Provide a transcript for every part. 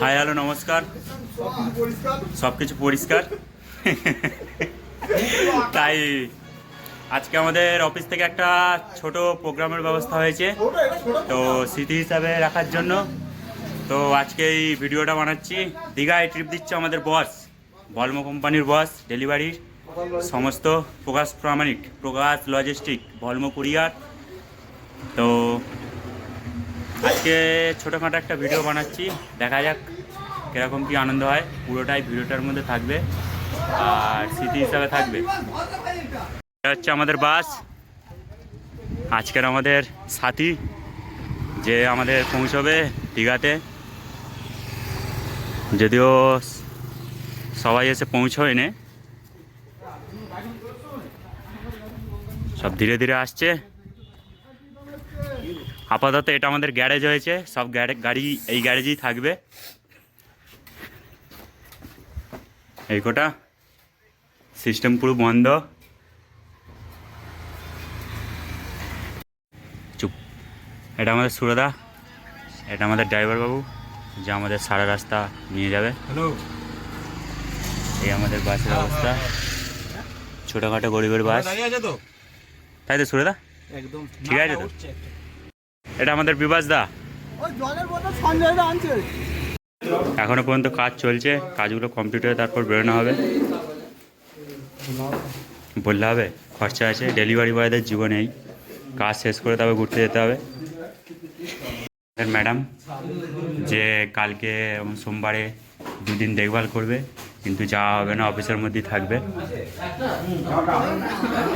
Hi hello নমস্কার। সব কিছু পরিষ্কার। তাই আজকে আমাদের অফিস থেকে একটা ছোট প্রোগ্রামের ব্যবস্থা হয়েছে, তো স্মৃতি হিসাবে রাখার জন্য। তো আজকে এই ভিডিওটা বানাচ্ছি। দীঘায় ট্রিপ দিচ্ছে আমাদের বস, ভলমো কোম্পানির বস, ডেলিভারির সমস্ত প্রকাশ প্রামাণিক, প্রকাশ লজিস্টিক, ভলমো কুরিয়ার। তো আজকে ছোটোখাটো একটা ভিডিও বানাচ্ছি, দেখা যাক কীরকম কী আনন্দ হয়। পুরোটাই ভিডিওটার মধ্যে থাকবে আর স্মৃতি হিসাবে থাকবে। এটা হচ্ছে আমাদের বাস, আজকের আমাদের সাথী যে আমাদের পৌঁছবে দীঘাতে। যদিও সবাই এসে পৌঁছয় নে, সব ধীরে ধীরে আসছে। আপাতত এটা আমাদের গ্যারেজ হয়েছে, সব গাড়ি এই গ্যারেজেই থাকবে। এই কোটা সিস্টেম পুরো বন্ধ। চুপ। এটা আমাদের সুরদা, এটা আমাদের ড্রাইভার বাবু যে আমাদের সারা রাস্তা নিয়ে যাবে। হ্যালো, এই আমাদের বাসের অবস্থা, ছোটোখাটো গরিবের বাস, তাই তো সুরদা? একদম ঠিক আছে তো। এটা আমাদের বিবাস দা, এখনো পর্যন্ত কাজ চলছে, কাজগুলো কমপ্লিট হয়ে তারপর বেরোনো হবে। বললে হবে, খরচা আছে, ডেলিভারি বয়দের জীবনে এই কাজ শেষ করে তবে ঘুরতে যেতে হবে। ম্যাডাম যে কালকে সোমবারে দুদিন দেখভাল করবে, কিন্তু যাওয়া হবে না, অফিসের মধ্যেই থাকবে।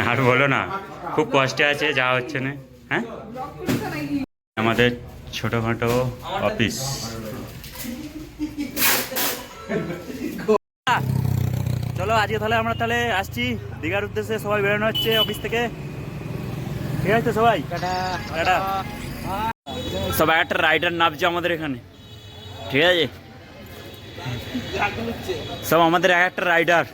আর বলো না, খুব কষ্টে আছে, যাওয়া হচ্ছে না। হ্যাঁ, আমাদের ছোটোখাটো অফিস। চলো আজকে তাহলে আমরা আসছি দীঘার উদ্দেশ্যে, সবাই বেরোনো হচ্ছে অফিস থেকে। ঠিক আছে সবাই, সব একটা রাইডার নামছে আমাদের এখানে, ঠিক আছে? সব আমাদের এক একটা রাইডার।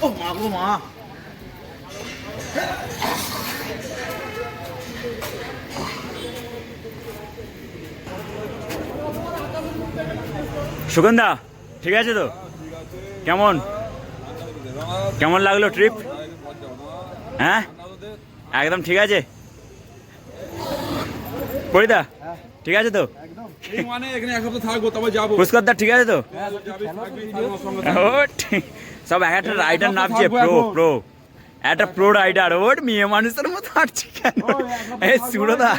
ও মা গো মা, সুগন্ধা ঠিক আছে তো? কেমন কেমন লাগলো ট্রিপ? হ্যাঁ একদম ঠিক আছে। পরিদা ঠিক আছে তো? পুষ্করদা ঠিক আছে তো? সব এক একটা রাইডার নামছে, প্রো একটা প্রো রাইডার। ওর মেয়ে মানুষের মতো হাঁটছে কেন? এই সুরদা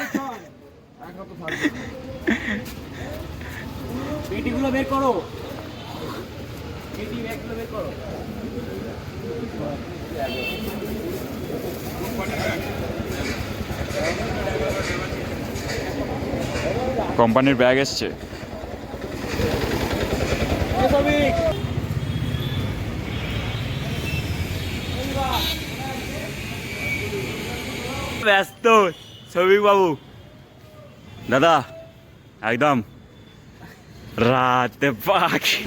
পেটিগুলো বের করো, পেটি ব্যাগগুলো বের করো। কোম্পানির ব্যাগ এসছে। ব্যস্ত সবিক বাবু দাদা, একদম রাতে পাখি।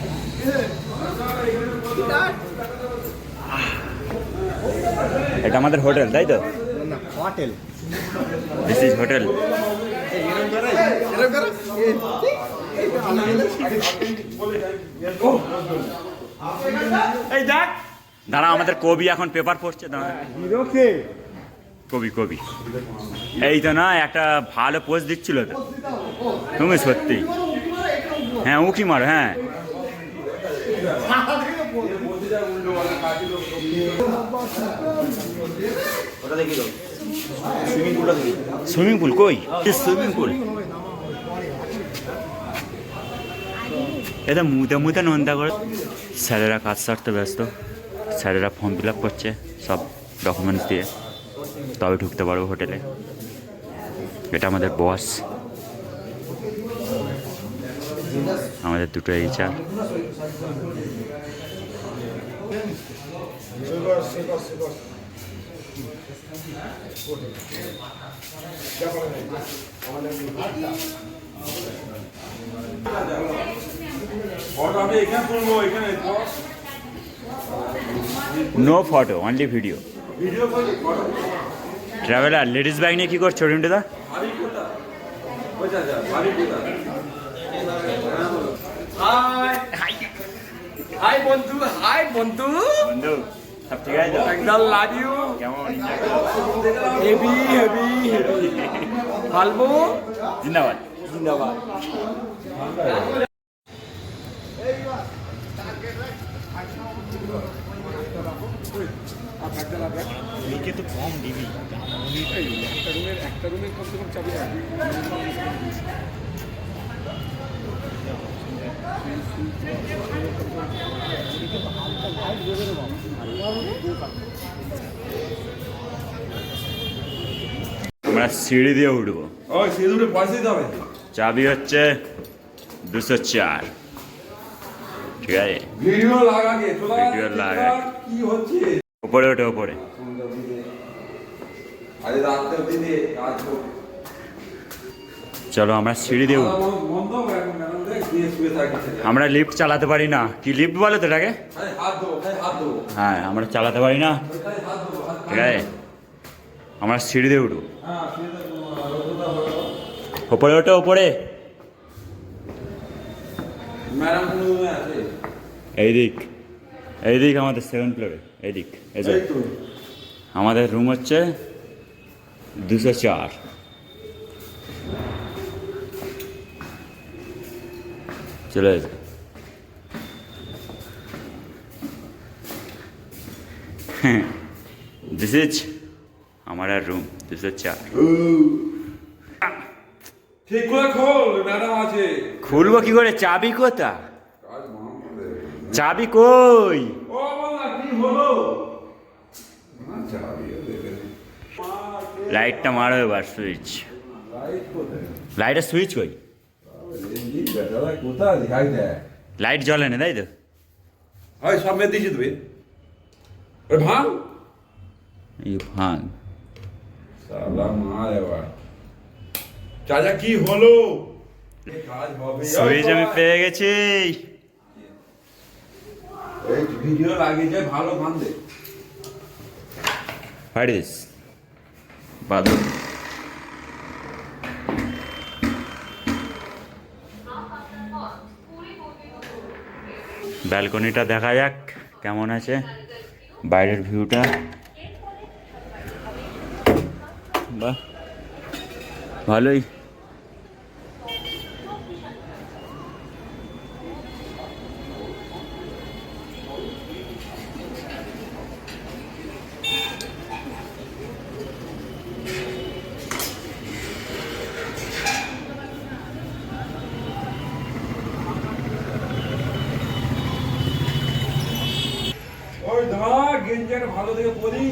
এটা আমাদের হোটেল, তাই তো? Hotel, this is hotel. দাঁড়া, আমাদের কবি এখন পেপার পড়ছে। দাঁড়া, কবি এই তো না, একটা ভালো পোস্ট দিচ্ছিল তো তুমি, সত্যি। হ্যাঁ উকি মারো, হ্যাঁ সুইমিং পুল কই? সুইমিং পুল এটা মুতে নন্দা করে। স্যারেরা কাজ সারতে ব্যস্ত, স্যারেরা ফর্ম ফিল আপ করছে সব ডকুমেন্টস দিয়ে, তবে ঢুকতে পারবো হোটেলে। এটা আমাদের বস, আমাদের দুটো এইচআর। আমি এখানে করবো, এখানে no photo only video. Traveller ladies bag নিয়ে কি করছো রিন্টুদা? হাই বন্ধু, হাই বন্ধু, বন্ধু সব ঠিক আছে তো? একদম লাভ ইউ। কেমন হেভি হেভি হেভি ফালবো জিন্দাবাদ। জিন্দাবাদ। তো কম দিবি একটা রুমের কমসে কম চাবি রাখবি। আমরা সিঁড়ি দিয়ে উঠবো। ওই সিঁড়ি উঠে পয়সা দিতে হবে। চাবি হচ্ছে 204। ঠিক আছে, ভিডিও লাগাকে ভিডিও লাগা। কি হচ্ছে? উপরে ওঠে উপরে। আরে রাতে অবধি দে কাজ হোক। চলো আমরা সিঁড়ি দিয়ে উঠবো। বন্ধ করে ম্যাডাম দেখ দিয়ে শুয়ে থাকি। আমরা লিফট চালাতে পারি না। কি লিফট বলে তো এটাকে? আরে হাত ধো, হাত ধো। হ্যাঁ আমরা চালাতে পারি না। খালি হাত ধো, হাত। ঠিক আছে, আমরা সিঁড়ি দিয়ে উঠবো। হ্যাঁ শুয়ে থাকো, রোদটা হলো। উপরে ওঠে উপরে। ম্যাডাম কোন রুমে আছে? এইদিক এইদিক আমাদের 7 ফ্লোরে এইদিক। এই যে এই তো। আমাদের রুম হচ্ছে 204। চলে এসে দিস ইজ আমার রুম 204। ঠিক করে খোল, ম্যাডাম আছে। খুলবো কি করে? চাবি কোথা? কাজ মাম করে। চাবি কই? ও বাবা কি হলো? আচ্ছা আবিও দেবে। লাইটটা মারো এবার, সুইচ। লাইট কোথায়? লাইটের সুইচ কই? এই বেটারা কোথায় দেখাই দেয়? লাইট জ্বলে না তাই তো? হয় সব মেয়ে দিয়েছি তুমি। ওই ভাঙ। এই ভাঙ। সালা মা এবার। চাচা কি হলো? কাজ হবে। সুইচ আমি পেয়ে গেছি। এই ভিডিও লাগিয়েছে ভালো গান দে। What is bathroom? ব্যালকনিটা দেখা যাক কেমন আছে, বাইরের ভিউটা। বাহ ভালোই। ওই ধা গেঞ্জার ভালো দেখে পরি।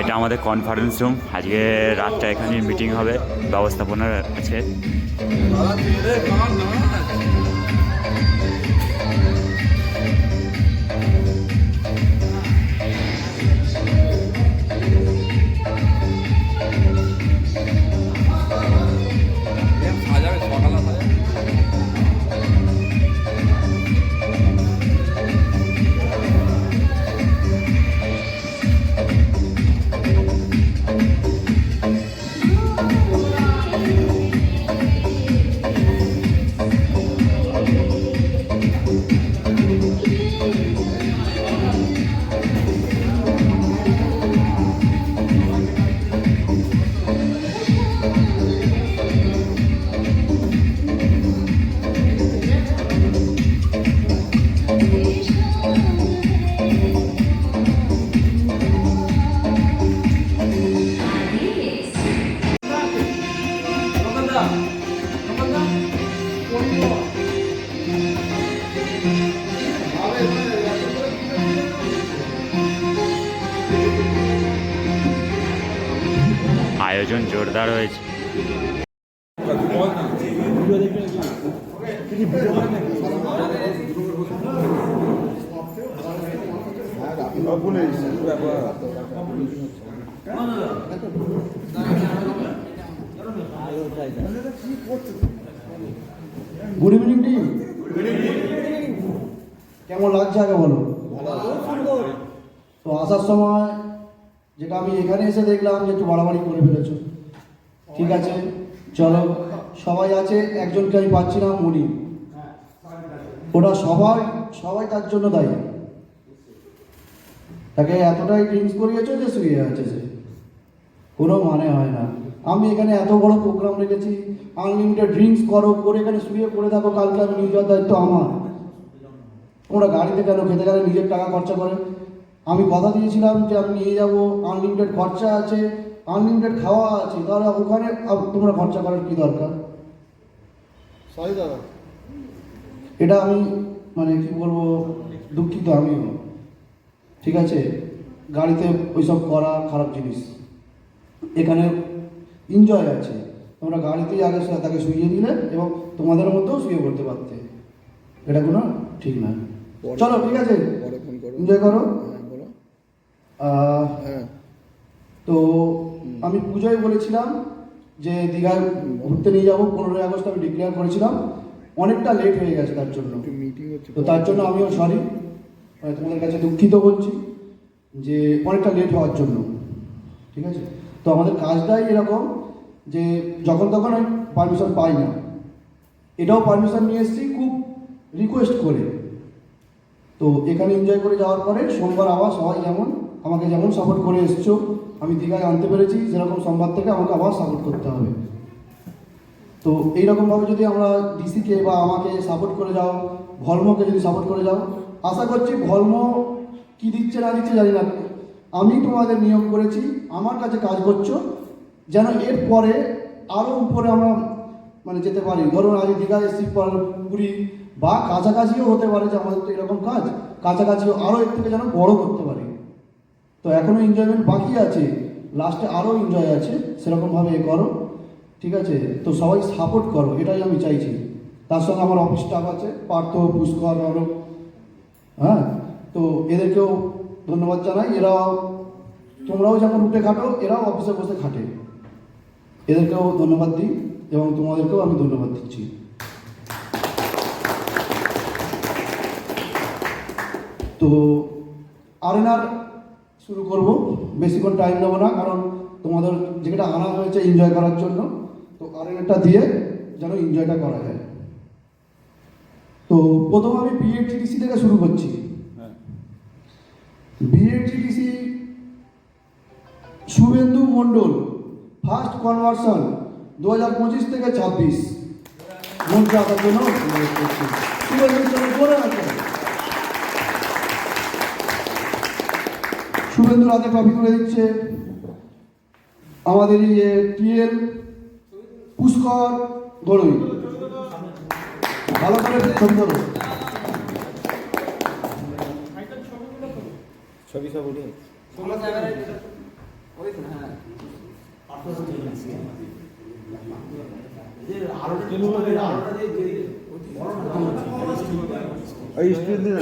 এটা আমাদের কনফারেন্স রুম। আজকে রাতটা এখানে মিটিং হবে, ব্যবস্থাপনার আছে। দাদা তুই গান না। সাজাবে সকালে সাজাবে। আয়োজন জোরদার হয়েছে। Good evening team. কেমন লাগছে আগে বলো। তো আসার সময় যেটা আমি এখানে এসে দেখলাম যে একটু বাড়াবাড়ি করে ফেলেছো, ঠিক আছে চলো, সবাই আছে, একজনকে আমি পাচ্ছি না, মনি, ওটা সবাই তার জন্য দায়ী। তাকে এতটাই ড্রিঙ্কস করিয়েছো যে শুয়ে আছে সে, কোনো মানে হয় না। আমি এখানে এত বড় প্রোগ্রাম রেখেছি, আনলিমিটেড ড্রিঙ্কস করো, করে এখানে শুয়ে পড়ে থাকো, কালকে আমি নিয়ে যাওয়ার দায়িত্ব আমার। তোমরা গাড়িতে কেন খেতে গেলে নিজের টাকা খরচা করে? আমি কথা দিয়েছিলাম যে আমি নিয়ে যাব, আনলিমিটেড খরচা আছে, আনলিমিটেড খাওয়া আছে, তাহলে ওখানে তোমরা খরচা করার কী দরকার? সরি দাদা, এটা আমি মানে কি বলবো, দুঃখিত আমিও, ঠিক আছে। গাড়িতে ওইসব করা খারাপ জিনিস, এখানে এনজয় আছে। তোমরা গাড়িতেই আগে তাকে শুইয়ে দিলে এবং তোমাদের মধ্যেও শুয়ে পড়তে পারতে, এটা কোনো ঠিক না। চলো ঠিক আছে, পরে ফোন করো, এনজয় করো। হ্যাঁ বলো। হ্যাঁ তো আমি পুজোয় বলেছিলাম যে দীঘায় ঘুরতে নিয়ে যাবো, 15ই আগস্ট আমি ডিক্লেয়ার করেছিলাম, অনেকটা লেট হয়ে গেছে তার জন্য। একটু মিটিং হচ্ছে, তো তার জন্য আমিও সরি, তোমাদের কাছে দুঃখিত বলছি যে অনেকটা লেট হওয়ার জন্য, ঠিক আছে। তো আমাদের কাজটাই এরকম যে যখন তখন আমি পারমিশন পাই না, এটাও পারমিশন নিয়ে এসেছি খুব রিকোয়েস্ট করে। তো এখানে এনজয় করে যাওয়ার পরে সোমবার আবার সবাই আমাকে যেমন সাপোর্ট করে এসছো, আমি দীঘায় আনতে পেরেছি, সেরকম সোমবার থেকে আমাকে আবার সাপোর্ট করতে হবে। তো এইরকমভাবে যদি আমরা ডিসিকে বা আমাকে সাপোর্ট করে যাও, ভলমোকে যদি সাপোর্ট করে যাও, আশা করছি ভলমো কী দিচ্ছে না দিচ্ছে জানি না, আমি তোমাদের নিয়োগ করেছি, আমার কাছে কাজ করছো, যেন এর পরে আরও উপরে আমরা মানে যেতে পারি। ধরুন আজ দীঘা এসছি, পুরী বা কাছাকাছিও হতে পারে যে আমাদের তো এরকম কাজ, কাছাকাছিও আরও এর থেকে যেন বড় করতে পারি। তো এখনও এনজয়মেন্ট বাকি আছে, লাস্টে আরও এনজয় আছে, সেরকমভাবে করো, ঠিক আছে। তো সবাই সাপোর্ট করো, এটাই আমি চাইছি। তার সঙ্গে আমার অফিস স্টাফ আছে, পার্থ, পুষ্কর, আরও, হ্যাঁ, তো এদেরকেও ধন্যবাদ জানাই। তোমরাও যেমন উঠে খাটো, এরাও অফিসে বসে খাটে, এদেরকেও ধন্যবাদ দিই এবং তোমাদেরকেও আমি ধন্যবাদ দিচ্ছি। তো আরেনার শুরু করব, বেশিক্ষণ টাইম নেবো না, কারণ তোমাদের যেটা আনা হয়েছে এনজয় করার জন্য, তো আরেনাটা দিয়ে যেন এনজয়টা করা যায়। তো প্রথম আমি বিএডটিডিসি থেকে শুরু করছি। বিএডটিডিসি শুভেন্দু মণ্ডল, ফার্স্ট কনভার্সন 2025 থেকে 26 মন্ত্রী আসার জন্য শুভেন্দুর জন্য করে আছে। শুভেন্দুর হাতে ট্রফি তুলে দিচ্ছে আমাদের টিএল পুষ্কর গড়ই, ভালো করে ছবি করো। ছবি সব উঠে ওই স্টিল দিন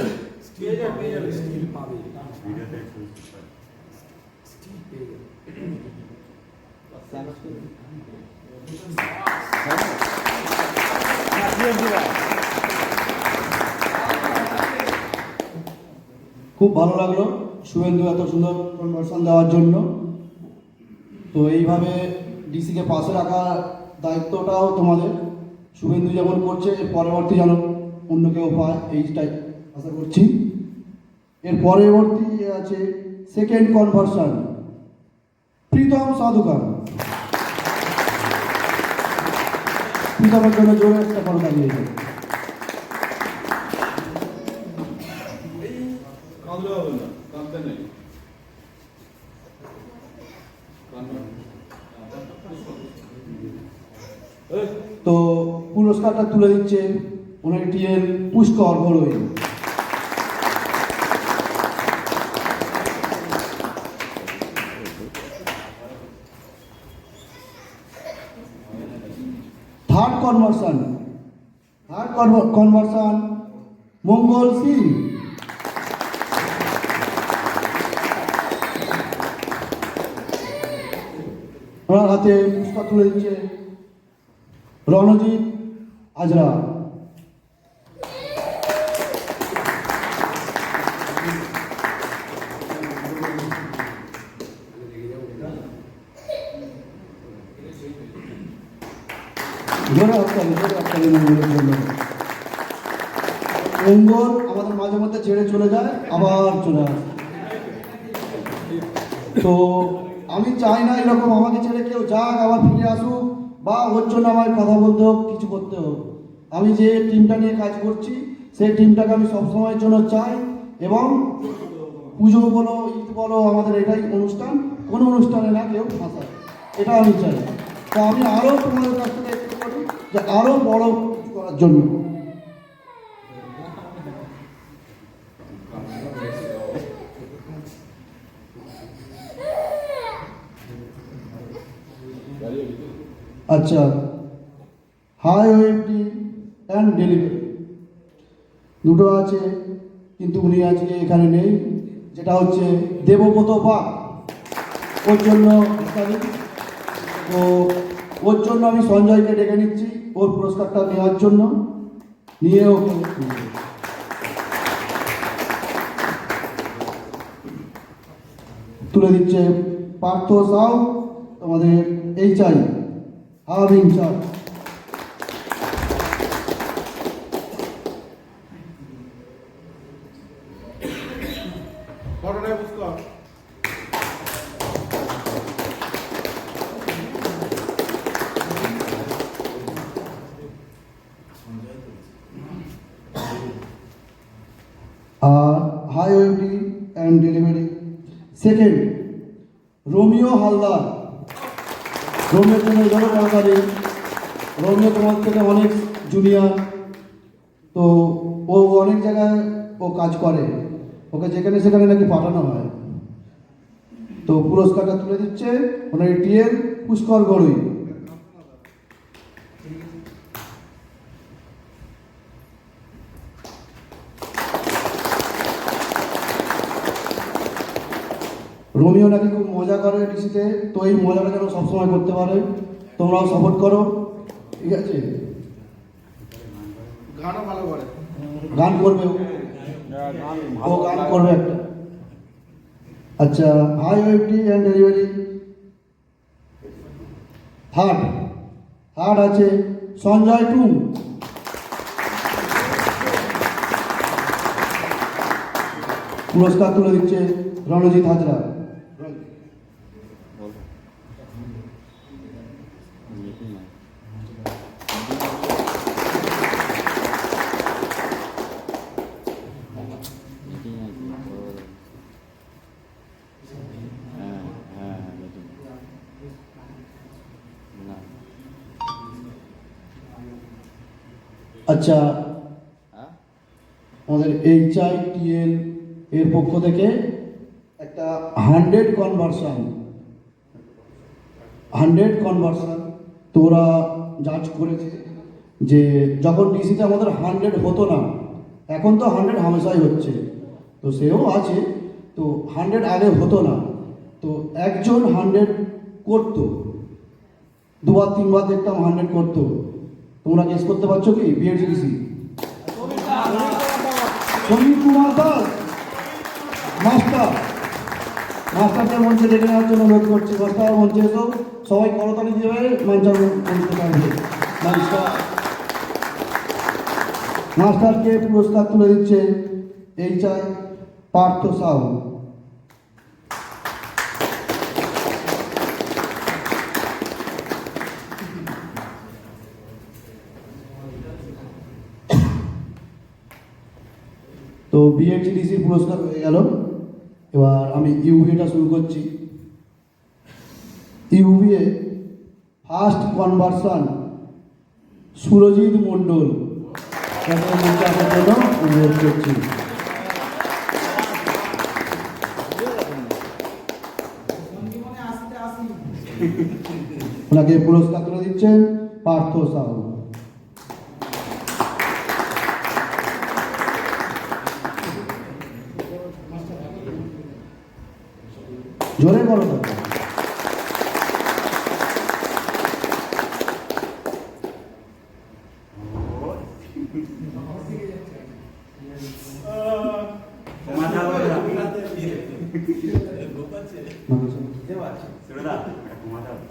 খুব ভালো লাগলো শুভেন্দু এত সুন্দর কনভার্সন দেওয়ার জন্য। তো এইভাবে ডিসিকে পাশে রাখার দায়িত্বটাও তোমাদের, শুভেন্দু যেমন করছে এর পরবর্তী যেন অন্য কেউ পায়, এইটাই আশা করছি। এর পরবর্তী আছে সেকেন্ড কনভার্সন প্রীতম সাধুকার, প্রীতমের জন্য জোরে একটা করে দাঁড়িয়ে যায়। তো পুরস্কারটা তুলে দিচ্ছে ওনার টিএল পুষ্কর গড়ই। থার্ড কনভার্সন মঙ্গল সিং, ওনার হাতে পুষ্কর তুলে দিচ্ছে রণজিৎ আজরা। জোরে হাততালি মঙ্গলের জন্য। মঙ্গল আমাদের মাঝে মধ্যে ছেড়ে চলে যায়, আবার চলে আসে। তো আমি চাই না এরকম আমাকে ছেড়ে কেউ যাক আবার ফিরে আসুক, বা ওর জন্য আমার কথা বলতে হোক, কিছু করতে হোক। আমি যে টিমটা নিয়ে কাজ করছি সেই টিমটাকে আমি সবসময়ের জন্য চাই। এবং পুজো বলো, ঈদ বলো, আমাদের এটাই অনুষ্ঠান, কোনো অনুষ্ঠানে না কেউ ফাঁসায়, এটা আমি চাই। তো আমি আরও তোমাদের কাছ থেকে একটু করি যে আরও বড় কিছু করার জন্য। আচ্ছা, হাই ওয়েবটি অ্যান্ড ডেলিভারি দুটো আছে, কিন্তু উনি আজকে এখানে নেই, যেটা হচ্ছে দেবব্রত পাক। ওর জন্য তো ওর জন্য আমি সঞ্জয়কে ডেকে নিচ্ছি ওর পুরস্কারটা নেওয়ার জন্য, নিয়ে ওকে তুলে দিচ্ছে পার্থ সাউ, তোমাদের HI হাব ইনচার্জ। আর হাই ওয়েবটি and delivery second Romeo Haldar. রোমিওর জন্য জন্য দরকারি। রোমিও তোমার থেকে অনেক জুনিয়র, তো ও অনেক জায়গায় ও কাজ করে, ওকে যেখানে সেখানে নাকি পাঠানো হয়। তো পুরস্কারটা তুলে দিচ্ছে ওনার TN পুষ্কর গড়ই। রোমিও নাকি খুব মজা করে ডিসিতে, তো এই মজাটা যেন সবসময় করতে পারে, তোমরাও সাপোর্ট করো, ঠিক আছে? গানও ভালো করে। গান করবে ও গান করবে একটা। আচ্ছা, হাই ওয়েবটি অ্যান্ড ডেলিভারি থার্ড আছে সঞ্জয় টুং। পুরস্কার তুলে দিচ্ছে রণজিৎ হাজরা। আচ্ছা, আমাদের HITL এর পক্ষ থেকে একটা 100 কনভার্সন তোরা জাজ করেছে যে যখন ডিসিতে আমাদের 100 হতো না, এখন তো 100 হামেশাই হচ্ছে, তো সেও আছে। তো 100 আগে হতো না, তো একজন 100 করতো, দুবার তিনবার দেখতাম 100 করতো। তোমরা গেস করতে পারছো কি? BHDC সমীর কুমার দাস মাস্টারকে মঞ্চে ডেকে নেওয়ার জন্য অনুরোধ করছি। মাস্টার মঞ্চে এসো, সবাই করতালি দিয়ে মাস্টারকে পুরস্কার তুলে দিচ্ছে HI পার্থ সাউ। তো BHDC পুরস্কার হয়ে গেল। এবার আমি ইউভিটা শুরু করছি। ইউভিএ ফার্স্ট কনভার্সন সুরজিৎ মণ্ডল, জন্য অনুরোধ করছি। ওনাকে পুরস্কার তুলে দিচ্ছেন পার্থ সাউ। জোরে করো তো।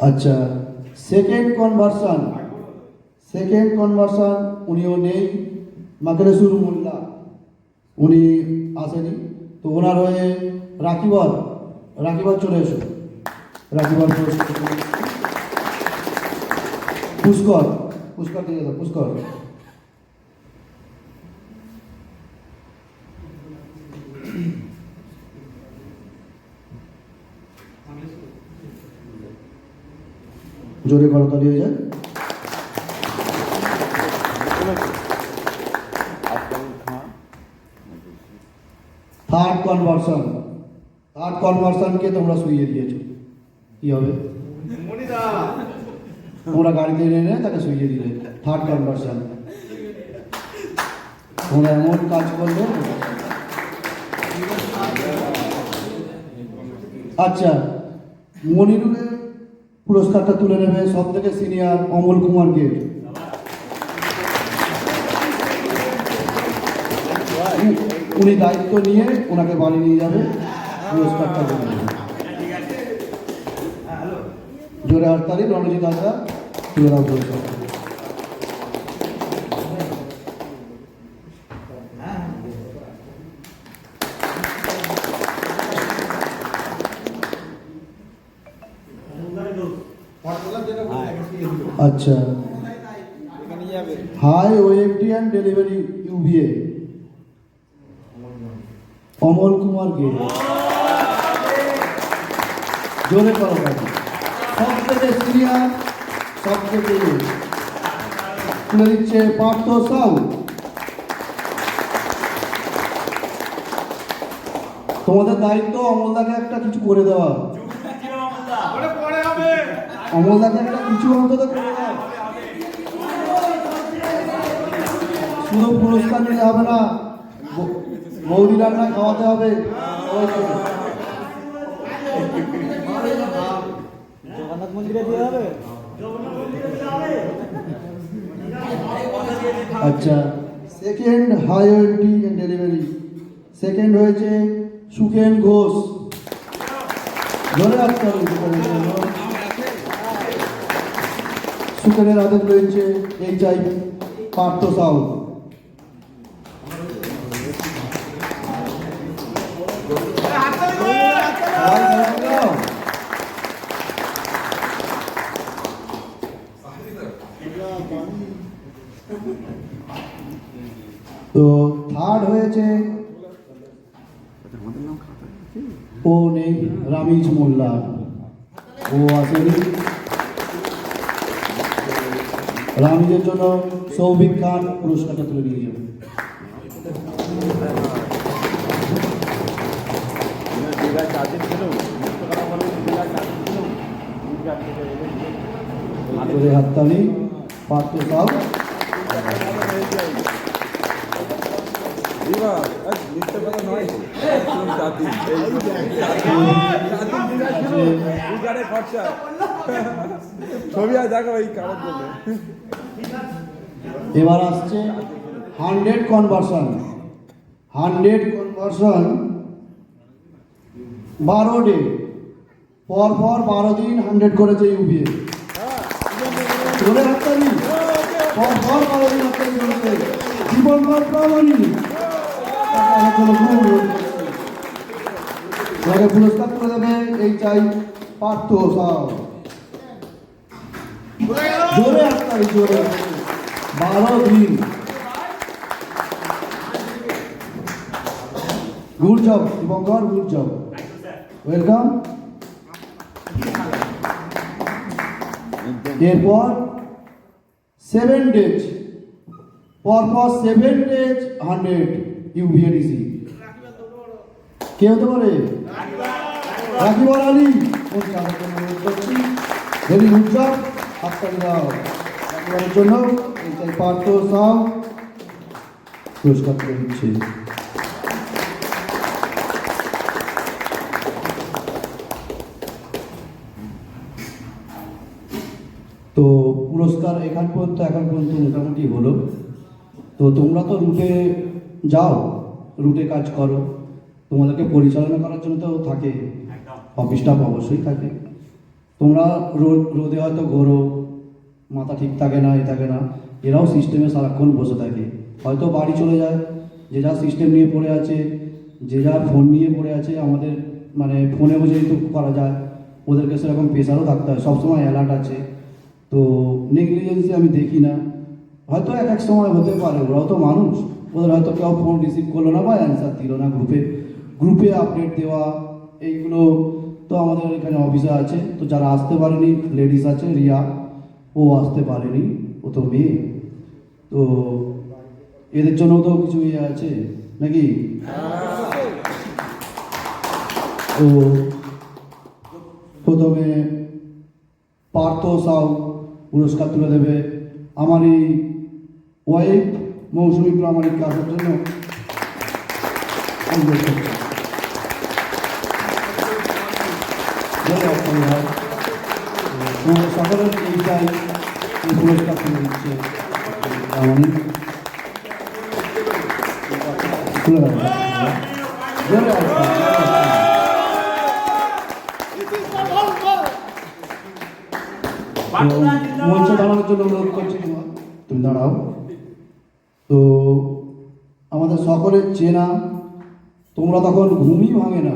আচ্ছা, সেকেন্ড সেকেন্ড কনভার্সন উনিও নেই, মাকরেসুর মোল্লা উনি আসেনি। তো ওনার হয়ে রাকিবর চলে এসো। রাকিবর পুষ্কর দিয়ে দাও, পুষ্কর। জোরে করতালি হয়ে যায়। থার্ড কনভার্সনকে তোমরা শুইয়ে দিয়েছো, কি হবে? তোমরা গাড়িতে এনে তাকে শুইয়ে দিলে। থার্ড কনভার্সন তোমরা এমন কাজ করলে। আচ্ছা, মনিরুলের পুরস্কারটা তুলে নেবে সব থেকে সিনিয়র অমল কুমারকে। উনি দায়িত্ব নিয়ে ওনাকে বাড়ি নিয়ে যাবে, পুরস্কারটা তুলে নেবে। জোরে হাততালি, রণজিৎ হাজরা তুলে দাও পুরস্কার। আচ্ছা, HI OFD and delivery UBA Amal কুমারকে জোরে করো। সব থেকে সিনিয়র, সব থেকে তুলে দিচ্ছে পার্থ সাউ। তোমাদের দায়িত্ব অমলদাকে একটা কিছু করে দেওয়া। অমলদাকে একটা কিছু অন্তত করে দাও। শুধু পুরস্কার নিতে হবে না, বৌদি রান্না খাওয়াতে হবে। জগন্নাথ মন্দিরে দিয়ে হবে। আচ্ছা, সেকেন্ড হাই ওয়েলটি অ্যান্ড ডেলিভারি সেকেন্ড হয়েছে সুকেন ঘোষ। ধরে রাখতে হবে সুকেনের জন্য। সুকেনের হাতে রয়েছে HI পার্থ সাউ। তো থার্ড হয়েছে ও নেই, রামিজ মোল্লা, ও আসেনি। রামিজের জন্য সৌভিক খান পুরস্কারটা তুলে নিয়ে যাবে। হাততালি পার্থ সাউ। এবার আসছে 100 কনভার্সন। 12 ডে পর 12 দিন 100 করেছে ইউবিএ। হাততালি পর 12 দিন করেছে জীবনভর প্রামাণিক। পুরস্কার করে দেবে HI পার্থ সাউ। জোরে হাততালি, জোরে। 12 দিন। Good job Dipankar, good job, welcome. এরপর 7 ডেজ পর 7 ডেজ 100 ইউভিএডিসি। কে হতে পারে? রাকিবর আলী। ভেরি গুড জব, হাততালি দাও রাকিবরের জন্য। পার্থ সাউ পুরস্কার করে দিচ্ছে। তো পুরস্কার এখন পর্যন্ত মোটামুটি হলো। তো তোমরা তো রুটে যাও, রুটে কাজ করো, তোমাদেরকে পরিচালনা করার জন্য তো থাকে অফিস স্টাফ, অবশ্যই থাকে। তোমরা রোদে হয়তো ঘোরো, মাথা ঠিক থাকে না, থাকে না, এরাও সিস্টেমে সারাক্ষণ বসে থাকে, হয়তো বাড়ি চলে যায়, যে যার সিস্টেম নিয়ে পড়ে আছে, যে যার ফোন নিয়ে পড়ে আছে। আমাদের মানে ফোনে বসে তো করা যায়, ওদেরকে সেরকম প্রেশারও থাকতে হয়, সবসময় অ্যালার্ট আছে। তো নেগলিজেন্সি আমি দেখি না, হয়তো এক এক সময় হতে পারে, ওরাও তো মানুষ, ওদের হয়তো কেউ ফোন রিসিভ করলো না বা অ্যান্সার দিল না, গ্রুপে আপডেট দেওয়া এইগুলো। তো আমাদের এখানে অফিসার আছে, তো যারা আসতে পারেনি, লেডিস আছে রিয়া, ও আসতে পারেনি, ও তো মেয়ে, তো এদের জন্য তো কিছু ইয়ে আছে নাকি। তো প্রথমে পার্থ সাউ পুরস্কার তুলে দেবে আমার এই ওয়াইফ মৌসুমী প্রামাণিক কাজের জন্য। অনুরোধ করছি। তোমাদের সকলের এইটাই এই পুরস্কার তুলে দিচ্ছে প্রামাণিক। তুলে রাখবে জোরে আসবে। মঞ্চে দাঁড়ানোর জন্য অনুরোধ করছি, তুমি দাঁড়াও। তো আমাদের সকলের চেনা, তোমরা তখন ঘুমই ভাঙে না,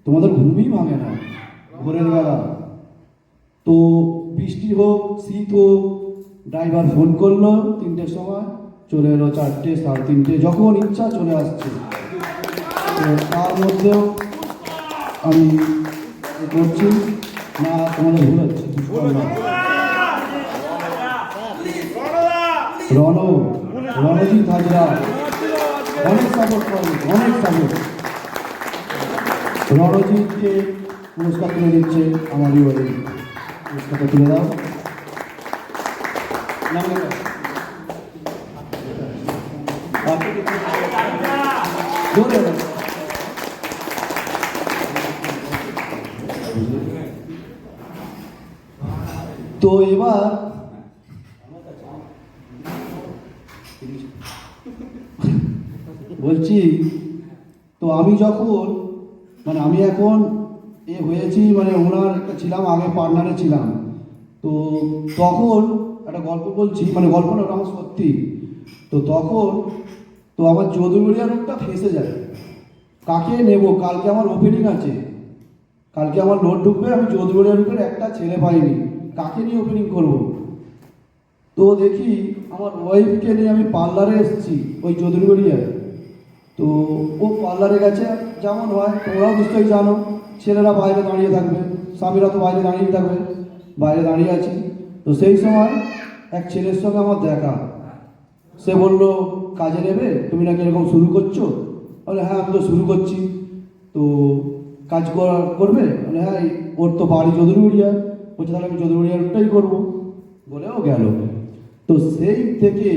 তোমাদের ঘুমই ভাঙে না ভোরের বেলা। তো বৃষ্টি হোক শীত হোক, ড্রাইভার ফোন করলো 3টের সময়, চলে এলো 4টে 3:30, যখন ইচ্ছা চলে আসছে। তো তার মধ্যেও আমি করছি না, তোমাদের ভুল হচ্ছে। রণজিৎ হাজরা অনেক সাপোর্ট করে, অনেক সাপোর্ট। রণজিৎকে পুরস্কার তুলে দিচ্ছে আমারই ওই পুরস্কারটা তুলে দাও। জোরে দাও। তো এবার বলছি, তো আমি যখন মানে আমি এখন এ হয়েছি, মানে ওনার একটা ছিলাম আগে, পার্টনারে ছিলাম। তো তখন একটা গল্প বলছি, মানে গল্প না, ওটা আমার সত্যি। তো তখন তো আমার যদুমুড়িয়া রোডটা ফেসে যায়, কাকে নেব, কালকে আমার ওপেনিং আছে, কালকে আমার লোড ঢুকবে, আমি যদুমুড়িয়া রোডের একটা ছেলে পাইনি, কাকে নিয়ে ওপেনিং করব। তো দেখি আমার ওয়াইফকে নিয়ে আমি পার্লারে এসেছি ওই যদুমুড়িয়ায়। তো ও পার্লারে গেছে, যেমন হয় তোমরাও নিশ্চয়ই জানো, ছেলেরা বাইরে দাঁড়িয়ে থাকবে, স্বামীরা তো বাইরে দাঁড়িয়ে থাকবে, বাইরে দাঁড়িয়ে আছি। তো সেই সময় এক ছেলের সঙ্গে আমার দেখা, সে বললো কাজে নেবে, তুমি নাকি এরকম শুরু করছো। বলে হ্যাঁ আমি তো শুরু করছি। তো কাজ করবে, বলে হ্যাঁ, ওর তো বাড়ি যদুমুড়িয়া, বলছে তাহলে আমি যদুমুড়িয়া রোডটাই করবো, বলেও গেল। তো সেই থেকে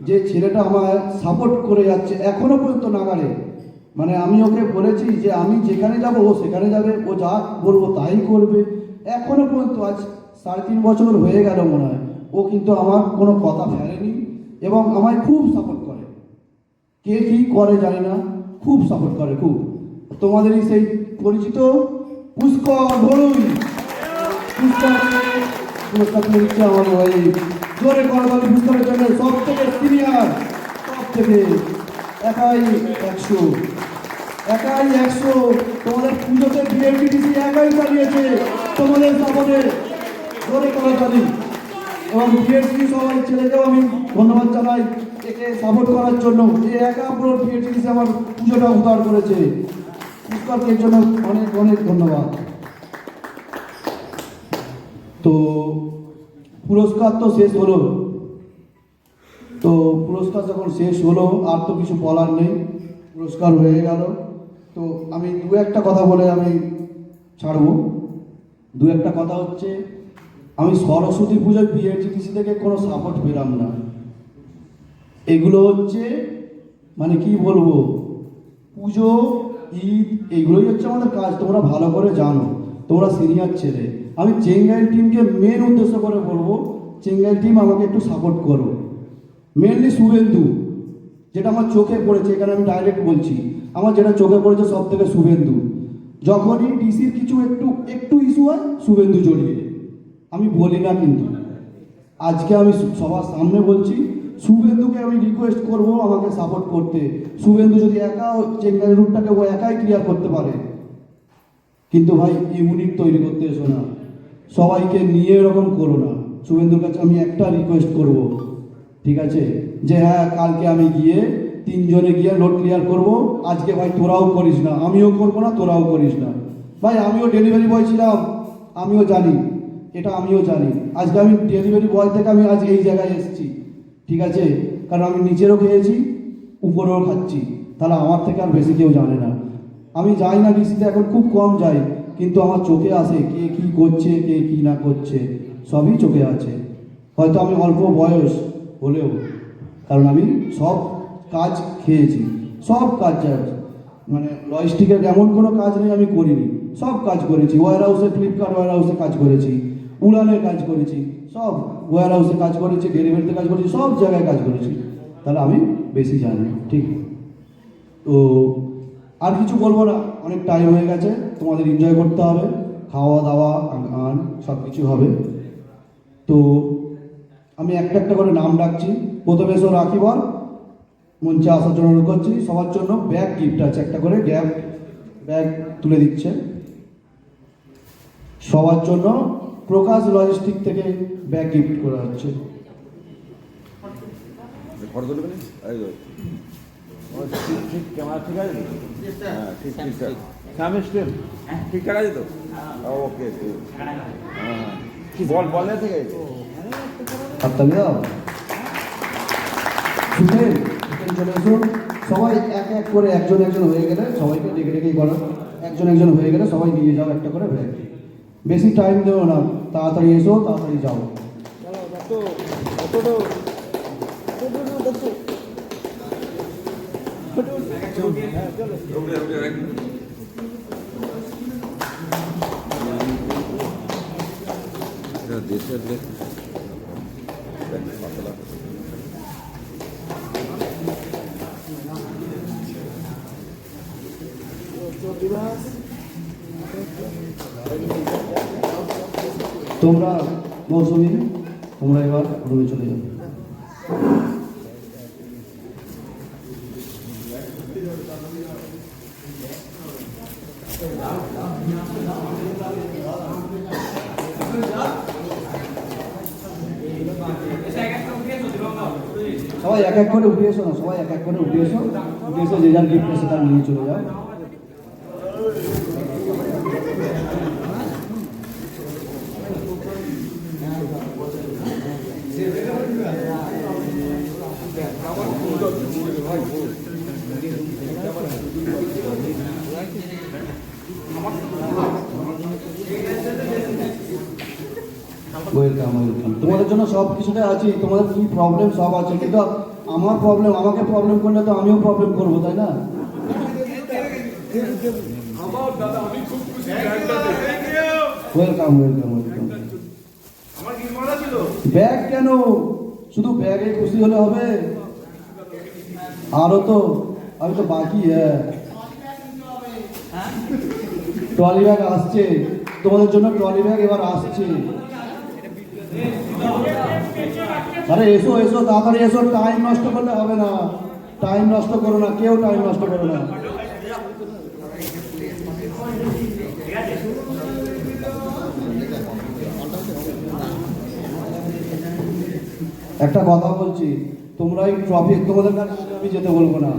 যে ছেলেটা আমার সাপোর্ট করে যাচ্ছে এখনো পর্যন্ত নাগালে, মানে আমি ওকে বলেছি যে আমি যেখানে যাব ও সেখানে যাবে, ও যা বলবো তাই করবে, এখনো পর্যন্ত আজ 3.5 বছর হয়ে গেল মনে হয়, ও কিন্তু আমার কোনো কথা ফেলেনি এবং আমায় খুব সাপোর্ট করে। কে কি করে জানি না, খুব সাপোর্ট করে খুব। তোমাদেরই সেই পরিচিত পুষ্কর ভরুই, পুরস্কার দিচ্ছে আমার ওই জোরে করতালি পুষ্করের জন্য, সব থেকে সিনিয়র, সব থেকে একাই 100 তোমাদের পুজোতে বিএলটিডিসি একাই চালিয়েছে তোমাদের সাপোর্টে, জোরে করতালি। এবং বিএলটিডি সবাই ছেলেকেও আমি ধন্যবাদ জানাই একে সাপোর্ট করার জন্য, যে একা পুরো বিএলটিডিসি আমার পুজোটা উদ্ধার করেছে। পুষ্করকে এর জন্য অনেক অনেক ধন্যবাদ। তো পুরস্কার তো শেষ হলো, তো পুরস্কার যখন শেষ হলো আর তো কিছু বলার নেই, পুরস্কার হয়ে গেল। তো আমি দু একটা কথা বলে আমি ছাড়বো। দু একটা কথা হচ্ছে, আমি সরস্বতী পুজোয় বিএলটিডিসি থেকে কোনো সাপোর্ট পেলাম না। এগুলো হচ্ছে মানে কি বলবো, পুজো ঈদ এইগুলোই হচ্ছে আমাদের কাজ, তোমরা ভালো করে জানো, তোমরা সিনিয়র ছেলে। আমি চেঙ্গাইল টিমকে মেন উদ্দেশ্য করে বলবো, চেঙ্গাইল টিম আমাকে একটু সাপোর্ট করো, মেনলি শুভেন্দু, যেটা আমার চোখে পড়েছে, এখানে আমি ডাইরেক্ট বলছি, আমার যেটা চোখে পড়েছে সব থেকে শুভেন্দু। যখনই ডিসির কিছু একটু ইস্যু হয় শুভেন্দু জড়িয়ে, আমি বলি না কিন্তু, আজকে আমি সবার সামনে বলছি, শুভেন্দুকে আমি রিকোয়েস্ট করব আমাকে সাপোর্ট করতে। শুভেন্দু যদি একা চেঙ্গারি রুটটাকে ও একাই ক্লিয়ার করতে পারে, কিন্তু ভাই ইউনিট তৈরি করতে এসো না, সবাইকে নিয়ে এরকম করো না। শুভেন্দুর কাছে আমি একটা রিকোয়েস্ট করব, ঠিক আছে, যে হ্যাঁ কালকে আমি গিয়ে 3 জনে গিয়ে রোড ক্লিয়ার করব। আজকে ভাই তোরাও করিস না, আমিও করবো না, তোরাও করিস না। ভাই আমিও ডেলিভারি বয় ছিলাম, আমিও জানি, এটা আমিও জানি। আজকে আমি ডেলিভারি বয় থেকে আমি আজ এই জায়গায় এসেছি, ঠিক আছে, কারণ আমি নিচেরও খেয়েছি উপরেও খাচ্ছি, তাহলে আমার থেকে আর বেশি কেউ জানে না। আমি যাই না ডিসিতে, এখন খুব কম যাই, কিন্তু আমার চোখে আসে কে কী করছে, কে কী না করছে, সবই চোখে আছে। হয়তো আমি অল্প বয়স হলেও, কারণ আমি সব কাজ খেয়েছি, সব কাজ মানে লজিস্টিকের এমন কোনো কাজ নেই আমি করিনি, সব কাজ করেছি। ওয়্যার হাউসে, ফ্লিপকার্ট ওয়্যার হাউসে কাজ করেছি, উড়ানের কাজ করেছি, সব ওয়্যার হাউসে কাজ করেছি, ডেলিভারিতে কাজ করেছি, সব জায়গায় কাজ করেছি, তাহলে আমি বেশি জানি। ঠিক, তো আর কিছু বলবো না, অনেক টাইম হয়ে গেছে, তোমাদের এনজয় করতে হবে, খাওয়া দাওয়া গান সব কিছু হবে। তো আমি একটা একটা করে নাম ডাকছি, প্রথমে এসো রাখিবর, মঞ্চে আসার জন্য অনুরোধ করছি। সবার জন্য ব্যাগ গিফট আছে, একটা করে ব্যাগ তুলে দিচ্ছে সবার জন্য। প্রকাশ লজিস্টিক থেকে ব্যাগ গিফট করা হচ্ছে। ঠিক ক্যামেরা ঠিক আছে তো? হ্যাঁ ঠিক ঠিক আছে। সামনে স্টেপ ঠিকঠাক আছে তো? ওকে হ্যাঁ বল থেকে হাততালি দাও। শুনে চলে এসো সবাই, এক এক করে একজন একজন হয়ে গেলে সবাইকে ডেকে ডেকেই করো, একজন একজন হয়ে গেলে সবাই নিয়ে যাও একটা করে ব্যাগ। বেশি টাইম দেবো না, তাড়াতাড়ি এসো, তাড়াতাড়ি যাও। দেশের তোমরা মৌসুমি, তোমরা এবার রুমে চলে যাও। সবাই এক এক করে উঠে এসো না, সবাই এক এক করে উঠে এসো, যে যার গিফট আছে তার নিয়ে চলে যাও। Welcome welcome. তোমাদের জন্য সব কিছুটাই আছে, তোমাদের কি প্রবলেম সব আছে, কিন্তু আমার প্রবলেম, আমাকে প্রবলেম করলে তো আমিও প্রবলেম করবো, তাই না? Welcome welcome welcome. ব্যাগ কেন, শুধু ব্যাগে খুশি হলে হবে? আরো তো আমি তো বাকি, হ্যাঁ ট্রলি ব্যাগ আসছে তোমাদের জন্য, ট্রলি ব্যাগ এবার আসছে। আরে এসো এসো, তাড়াতাড়ি এসো, টাইম নষ্ট করলে হবে না, টাইম নষ্ট করো না, কেউ টাইম নষ্ট করো না। একটা কথা বলছি, তোমরা এই ট্রফি, তোমাদের কাছে আমি যেতে বলবো না,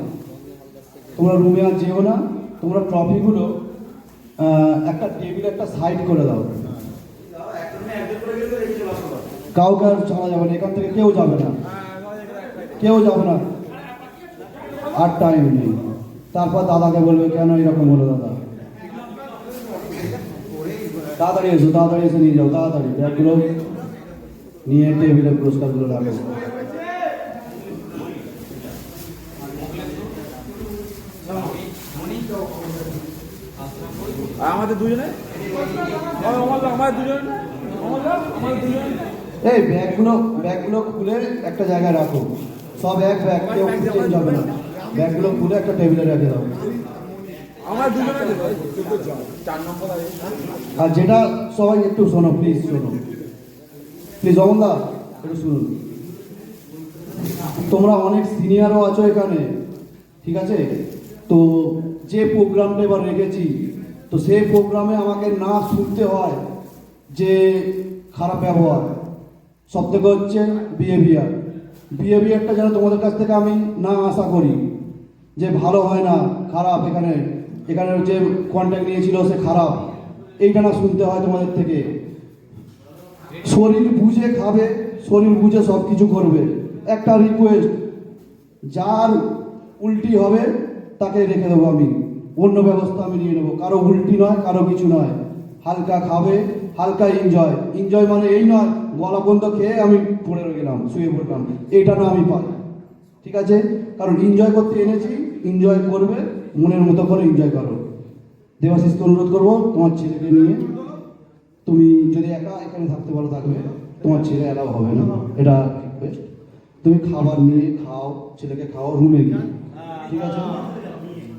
তোমরা রুমে আর যেও না, তোমরা ট্রফিগুলো একটা টেবিলে একটা সাইড করে দাও, কাউকে আর ছাড়া যাবে না, এখান থেকে কেউ যাবে না, কেউ যাবে না, আর টাইম নেই। তারপর দাদাকে বলবে কেন এরকম হলো দাদা, তাড়াতাড়ি এসো, তাড়াতাড়ি এসে নিয়ে যাও, তাড়াতাড়ি ব্যাগগুলো নিয়ে টেবিলে পুরস্কারগুলো রাখো। আমাদের দুজনে এই ব্যাগগুলো খুলে একটা জায়গায় রাখো, সব এক ব্যাগ, কেউ চেঞ্জ হবে না, ব্যাগগুলো খুলে একটা টেবিলে রেখে দাও। আমার দুজনে 4 নম্বর। আর যেটা সবাই একটু শোনো, প্লিজ শোনো, প্লিজ অমনদা একটু শুনুন। তোমরা অনেক সিনিয়রও আছো এখানে, ঠিক আছে? তো যে প্রোগ্রামটা এবার রেখেছি, তো সেই প্রোগ্রামে আমাকে না শুনতে হয় যে খারাপ ব্যবহার, সব থেকে হচ্ছে বিহেভিয়ারটা যেন তোমাদের কাছ থেকে আমি না আশা করি যে ভালো হয় না, খারাপ, এখানে যে কন্ট্যাক্ট নিয়েছিল সে খারাপ, এইটা না শুনতে হয় তোমাদের থেকে। শরীর বুঝে খাবে, শরীর বুঝে সব কিছু করবে। একটা রিকোয়েস্ট, যার উল্টি হবে তাকে রেখে দেবো আমি, অন্য ব্যবস্থা আমি নিয়ে নেবো। কারো উল্টি নয়, কারো কিছু নয়, হালকা খাবে, হালকা এনজয় মানে এই নয় গলা বন্ধ খেয়ে আমি পড়ে গেলাম, শুয়ে পড়লাম, এইটা না আমি পাই, ঠিক আছে? কারণ এনজয় করতে এনেছি, এনজয় করবে, মনের মতো করে এনজয় করো। দেবাশিসকে অনুরোধ করবো তোমার ছেলেকে নিয়ে, তুমি যদি একা এখানে থাকতে পারো থাকবে, তোমার ছেলে এলাও হবে না, এটা রিকোয়েস্ট। তুমি খাবার নিয়ে খাও, ছেলেকে খাও রুমে গিয়ে, ঠিক আছে?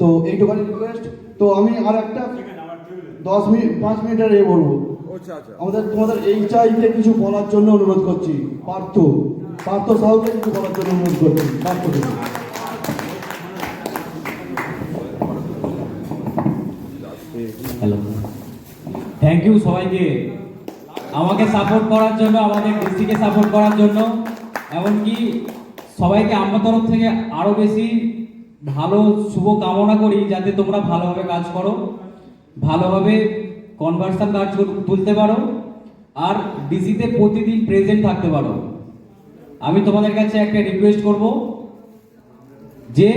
তো এইটুখানি রিকোয়েস্ট। তো আমি আর একটা 5 মিনিটের বলবো, তোমাদের এই চাইতে কিছু বলার জন্য অনুরোধ করছি। পার্থ সাহুকে কিছু বলার জন্য অনুরোধ করছি। হ্যালো, থ্যাংক ইউ সবাইকে আমাকে সাপোর্ট করার জন্য, আমাদের ডিস্ট্রিক্টকে সাপোর্ট করার জন্য। এমনকি সবাইকে আমার তরফ থেকে আরও বেশি ভালো শুভ কামনা করি, যাতে তোমরা ভালোভাবে কাজ করো, ভালোভাবে কনভার্সন কাজ তুলতে পারো, আর ডিসিতে প্রতিদিন প্রেজেন্ট থাকতে পারো। আমি তোমাদের কাছে একটা রিকোয়েস্ট করব যে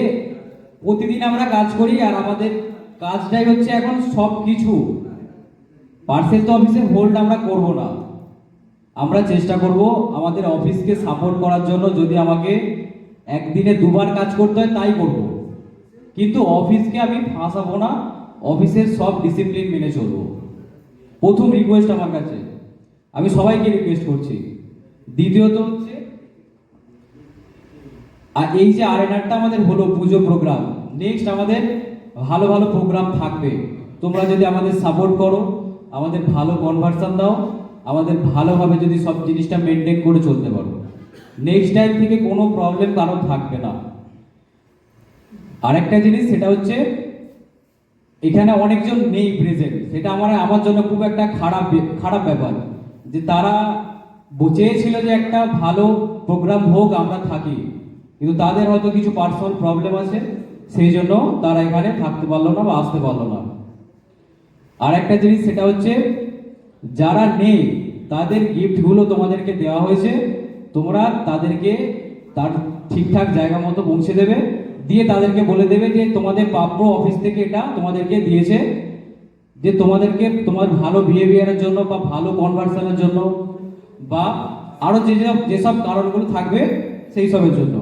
প্রতিদিন আমরা কাজ করি, আর আমাদের কাজটাই হচ্ছে এখন সব কিছু। পার্সেল তো অফিসে হোল্ড আমরা করব না, আমরা চেষ্টা করব আমাদের অফিসকে সাপোর্ট করার জন্য। যদি আমাকে একদিনে 2 বার কাজ করতে হয় তাই করব, কিন্তু অফিসকে আমি ফাঁসাবো না, অফিসের সব ডিসিপ্লিন মেনে চলবো। প্রথম রিকোয়েস্ট আমার কাছে, আমি সবাইকে রিকোয়েস্ট করছি। দ্বিতীয়ত হচ্ছে, আর এই যে আরেনারটা আমাদের হলো পুজো প্রোগ্রাম, নেক্সট আমাদের ভালো ভালো প্রোগ্রাম থাকবে। তোমরা যদি আমাদের সাপোর্ট করো, আমাদের ভালো কনভার্সন দাও, আমাদের ভালোভাবে যদি সব জিনিসটা মেনটেন করে চলতে পারো, নেক্সট টাইম থেকে কোনো প্রবলেম কারণ থাকবে না। আরেকটা জিনিস, সেটা হচ্ছে এখানে অনেকজন নেই প্রেজেন্ট, সেটা আমার জন্য খুব একটা খারাপ ব্যাপার, যে তারা চেয়েছিল যে একটা ভালো প্রোগ্রাম হোক, আমরা থাকি, কিন্তু তাদের হয়তো কিছু পার্সোনাল প্রবলেম আছে, সেই জন্য তারা এখানে থাকতে পারলো না বা আসতে পারলো না। আর একটা জিনিস, সেটা হচ্ছে যারা নেই তাদের গিফটগুলো তোমাদেরকে দেওয়া হয়েছে, তোমরা তাদেরকে তার ঠিকঠাক জায়গা মতো পৌঁছে দেবে, দিয়ে তাদেরকে বলে দেবে যে তোমাদের প্রাপ্য অফিস থেকে এটা তোমাদেরকে দিয়েছে, যে তোমাদেরকে তোমার ভালো বিহেভিয়ারের জন্য বা ভালো কনভার্সনের জন্য বা আরো যেসব কারণগুলো থাকবে সেই সবের জন্য।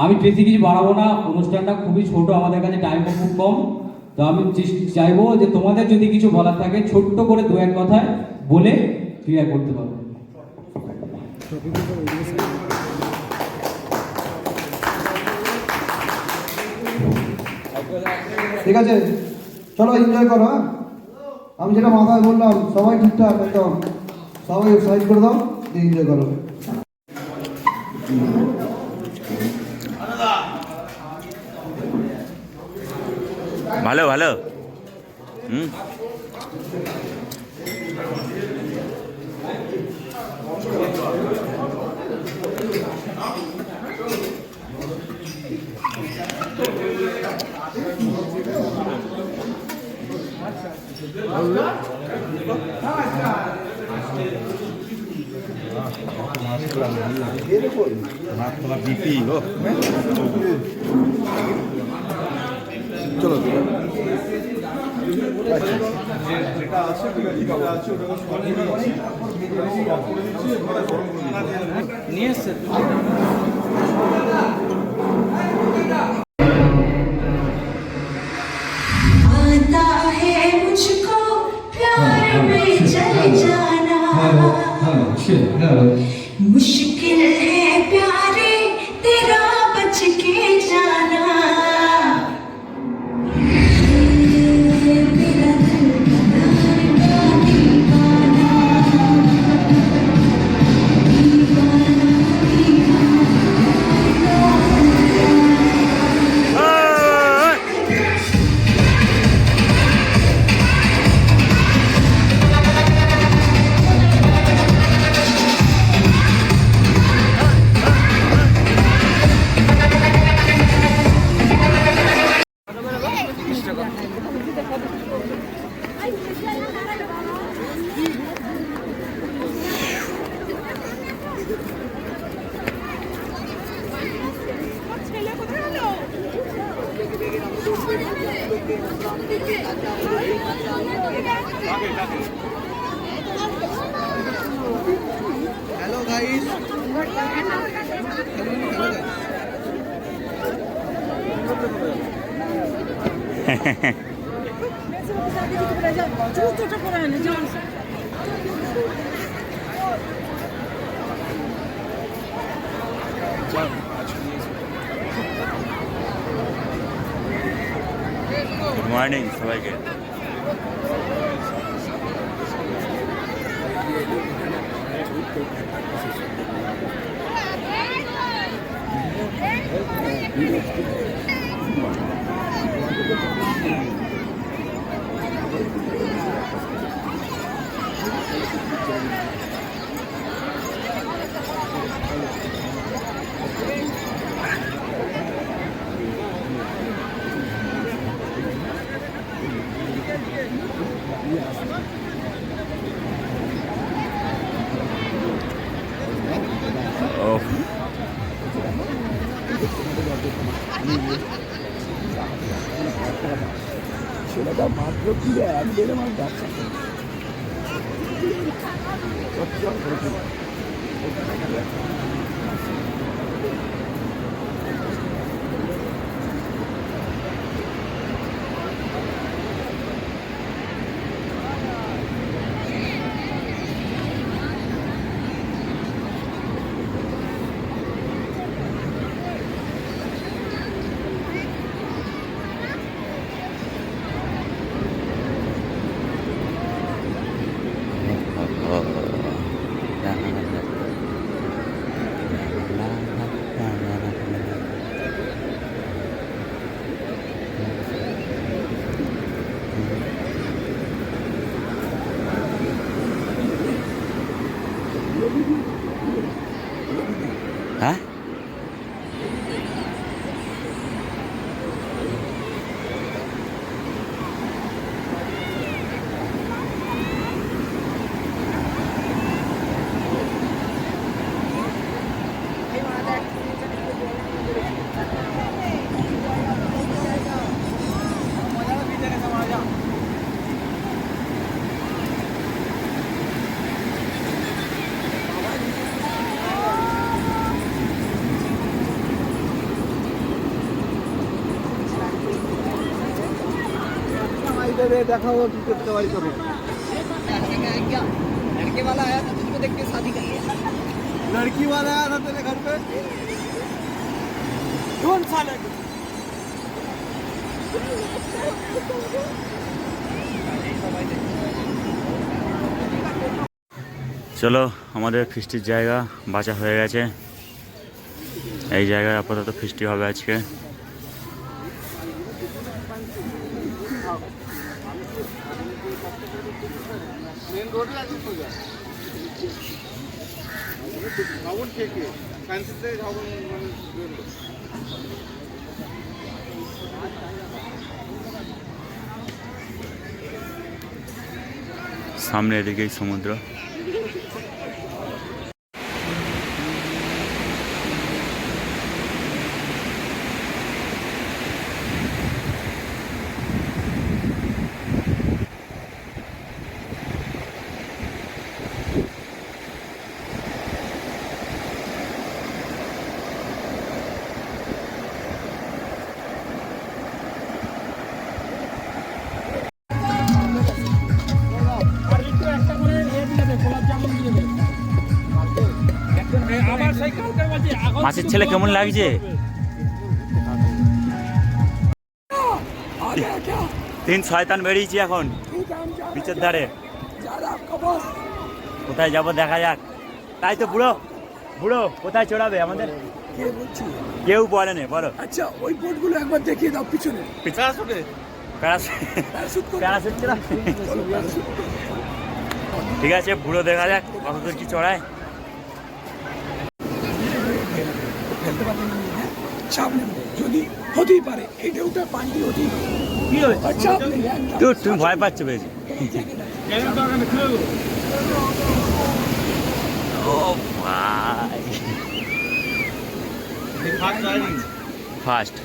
আমি বেশি কিছু বাড়াবো না, অনুষ্ঠানটা খুবই ছোট, আমাদের কাছে টাইমও খুব কম। তো আমি চাইবো যে তোমাদের যদি কিছু বলার থাকে ছোট্ট করে 2-1 কথায় বলে ক্লিয়ার করতে পারো। ঠিক আছে, চলো এনজয় করো। হ্যাঁ, আমি যেটা মাথায় বললাম সবাই ঠিকঠাক একদম, সবাই সাইড করে দাও, এনজয় করো। ভালো ভালো। চলো নিয়ে এসছে आता है मुझको प्यार में चल जाना, मुश्किल है प्यारे तेरा बच के जाना, तेरा दिल का दीवाना, গুড মর্নিং সবাইকে। Oh. হ্যাঁ देखाओ कि करते वाली करो लड़के वाला आया था तुझको देख के शादी करी लड़की वाला आया था तेरे घर पे कौन सा लड़की চলো আমাদের ফিস্টির জায়গা বাঁচা হয়ে গেছে। এই জায়গায় আপাতত ফিস্টি হবে আজকে। সামনে এদিকেই সমুদ্র। মাছের ছেলে কেমন লাগছে? 3 শয়তান বেরিয়েছি এখন বিচের ধারে। কোথায় যাব দেখা যাক। তাই তো বুড়ো বুড়ো কোথায় চড়াবে আমাদের? কেউ বলে না, বলো। আচ্ছা ওই বোটগুলো একবার দেখিয়ে দাও পিছনে। প্যারাশুট চড়া। ঠিক আছে, বুড়ো দেখা যাক কতদূর কি চড়ায়। চাপ নেব, যদি হতেই পারে এই ঢেউটা পানি হতেই পারে। কি হয়েছে? চাপ নেই একদম। তো তুমি ভয় পাচ্ছ বেশি। ও ভাই, ফার্স্ট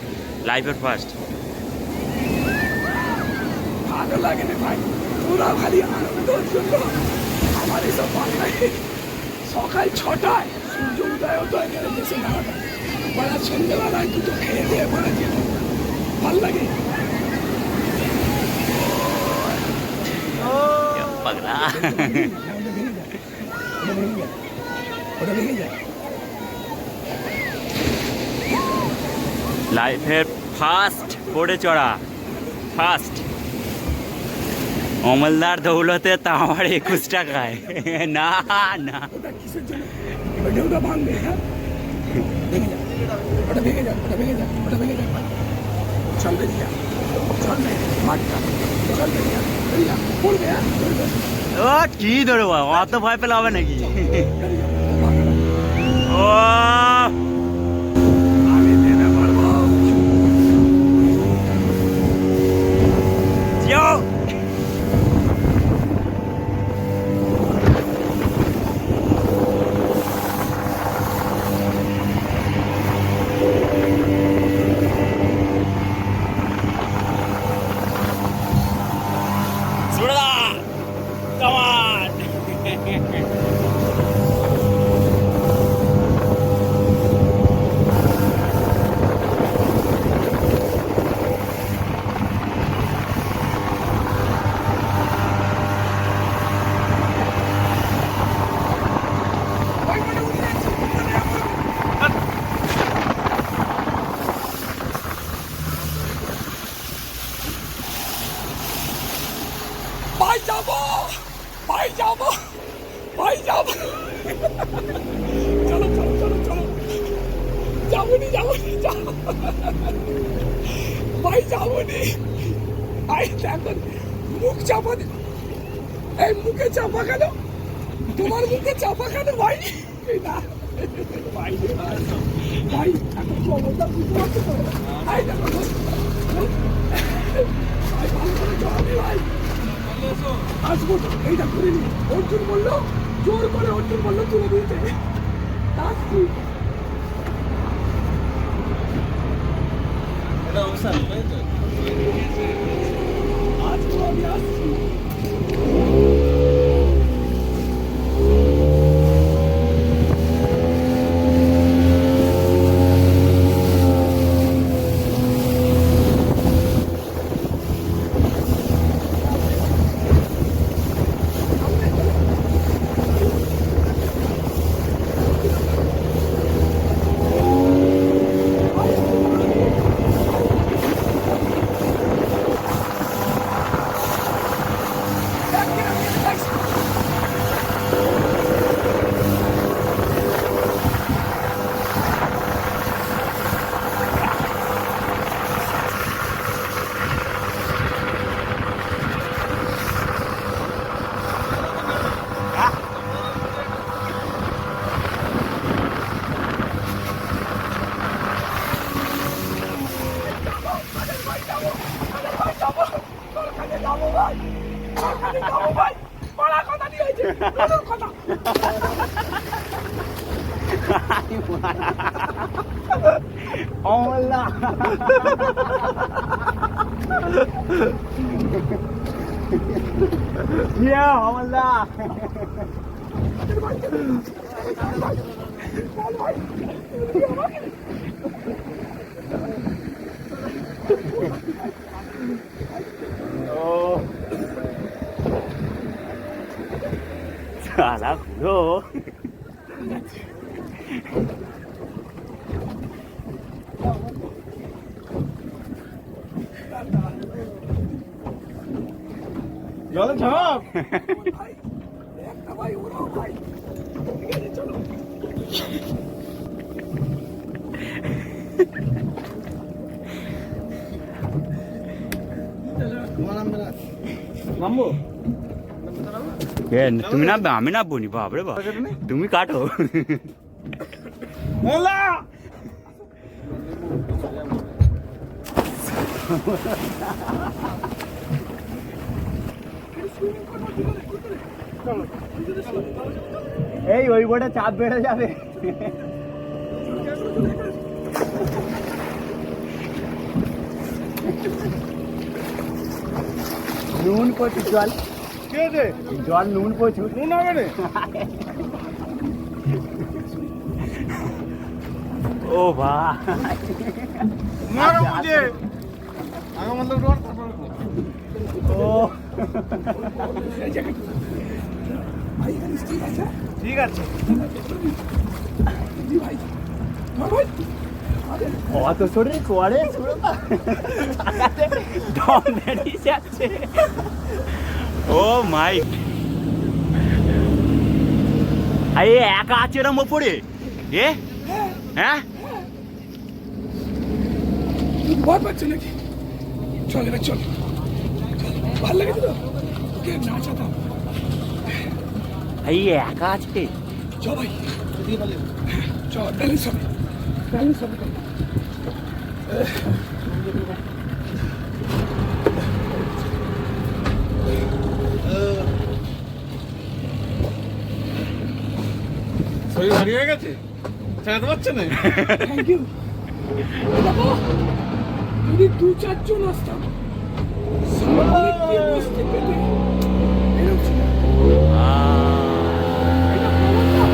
লাইফের ফার্স্ট। ভালো লাগে রে ভাই, তোরা খালি আনন্দের জন্য আমার এসব ভালো লাগে। সকাল 6টায় সূর্য উদয় হতো এখানে দেশে নামাটা, বেলা সন্ধ্যেবেলায় দুটো খেয়ে দিয়ে বেলা যেত, ভাল লাগে। পাগলা ওটা ভেঙে যায়। লাইফের ফার্স্ট পড়ে চড়া, ফার্স্ট অমলদার দৌলতে তা আমার 21 টাকায়। না না ওটা কিসের জন্য? ওটা ভাঙবে, হ্যাঁ ভেঙে যায়, ওটা ভেঙে যায়, ওটা ভেঙে যায়, ওটা ভেঙে যায়। চলবে দিয়া, চলবে মাঠটা, চলবে দিয়া, দিয়া পড়বে, হ্যাঁ পড়বে। ও কি ধরবো, অত ভয় পেলে হবে নাকি? ও আমি নেমে পড়বো। Jio Come on! ভাই যাবো, ভাই যাবো, ভাই যাবো। চলো চলো চলো চলো, যাবনি যাবনি যাবো, ভাই যাবনি। ভাই দেখো মুখ চাপা দে, এই মুখে চাপা কেন, তোমার মুখে চাপা কেন ভাই? না ভাই রে ভাই, ভাই এখন খবরটা বুঝতে পারছো তো? ভাই দেখো ভাই, ভালো করে চলাবি ভাই। আসবো তো, এইটা করে নি। অর্জুন বললো, জোর করে অর্জুন বললো তুলে দিতে, আসছি। আসবো, আমি আসছি। অমলদা অমলদা সালা ঘুরো জলে ঝাঁপ। ভাই একটা ভাই ওরাও ভাই, ঠিক আছে চলো। নামবো? তুমি নামবে, আমি নামবো নি। বাপরে বাপ, তুমি কাটো। মোলা এই ওই বোর্ডে চাপ বেড়ে যাবে। নুন প্রচুর জল, কি আছে? জল নুন প্রচুর। নুন হবে না? ও ভাই মারো মুঝে। আগে মতলব রোড তারপর ও ভাই এখানে ঠিক আছে ঠিক আছে। জি ভাই ভাই অত শরীর করে দম বেরিয়ে যাচ্ছে। ও মাই, আরে একা আছে এরম ওপরে এ? হ্যাঁ ভয় পাচ্ছে নাকি? চল এবার চল, ভালো লাগে তো ওকে নাচাতাম। এই একা আছে। চ ভাই চ, ব্যালেন্স হবে, ব্যালেন্স হবে। শরীর ভারী হয়ে গেছে, চালাতে পারছে না। Thank you. বাবা যদি 2-4 জন আসতাম অনেককে বসতে পেতে বেরোচ্ছি না। এটা প্রমাণ না?